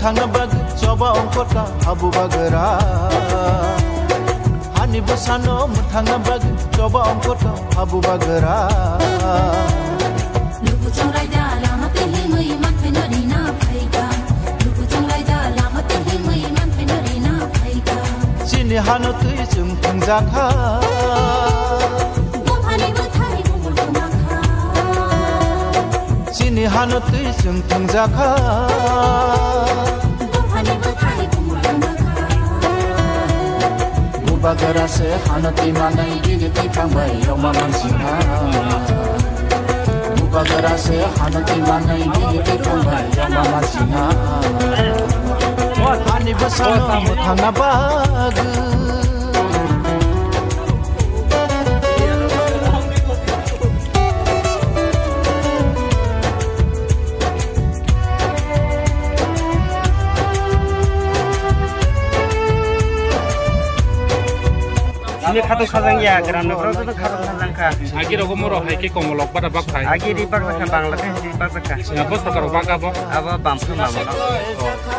muthangna bag coba ongkota habu bagara hani busano muthangna bag coba ongkota habu bagara lupu chongrai da lama te himui man phena rina phaika lupu chongrai da lama te himui man phena rina phaika chini hano tui chung thangjakha chini hano tui chung thangjakha bagara se hanati manai gini ti kambai yoma mansina bagara se hanati manai gini ti kambai yoma mansina hani basano muthana bag ini khatung khajang ya gram no kro to khatung khajang kha agi rogo moro hai ke komolok pada bak thai agi ri bak kha bangladesh ri bak kha ya bos takar bak abo aba bampu ma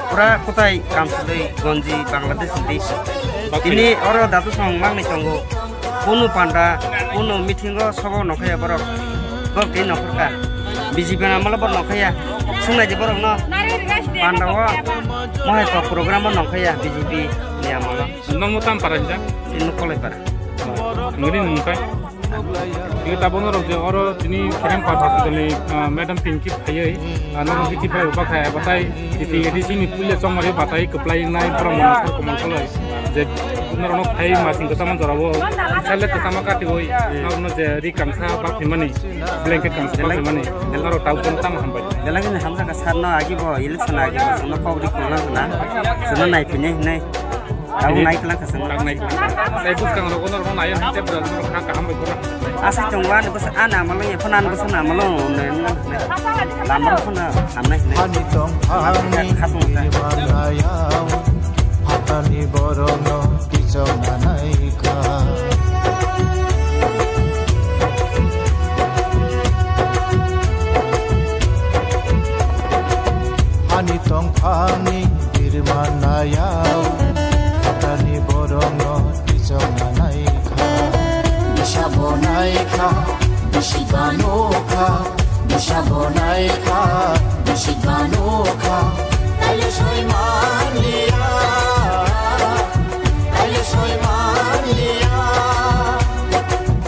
pura kotai kamsudei gonji bangladesh di ini oro datu song mang ni tongo punu panda punu mithingo sobo nokhaya borok gok ti nokhka BJP na mala bor nokhaya sungai je borok no panda wa mohai ko program nokhaya BJP ni amala nong mutam paranja inu kolai para ngiri nungkai ini tabung orang je orang ini kirim pada sekali Madam Pinky ayai anak Pinky pada ubah saya batai di sini punya cuma dia batai keplai naik perempuan keman kalau jadi orang kai masing kesama jarawo saya kesama kati woi orang jadi kamsa bak himani blanket kamsa bak himani orang tahu pun tahu hambai dalam ini hamsa kasarno agi bo election agi bo semua kau di kolam na semua naik punya naik aku naik lang kasang naik saya bus kang orang naik setiap bulan orang kaham berkurang asal cungwan bus anak malu ya penan bus anak malu lamar pun aneh hani tong hani manayau hatani borono kicau nanaika hani tong hani manayau hatani borono kicau nanaika bishabonaika bishiganoka bishabonaika bishiganoka ayo soy mania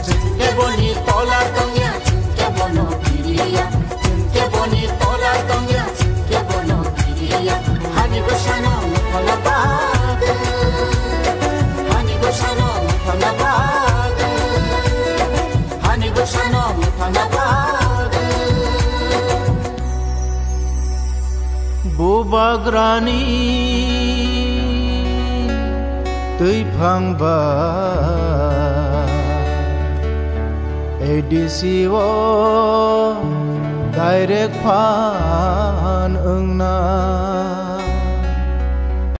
chunke bonito la tongia chunke bono kiria chunke bonito la tongia chunke bono kiria hani bashano muthala bag hani bashano muthala bag hani bashano muthala bag bubagrani tui phangba ADC wo direct phan ungna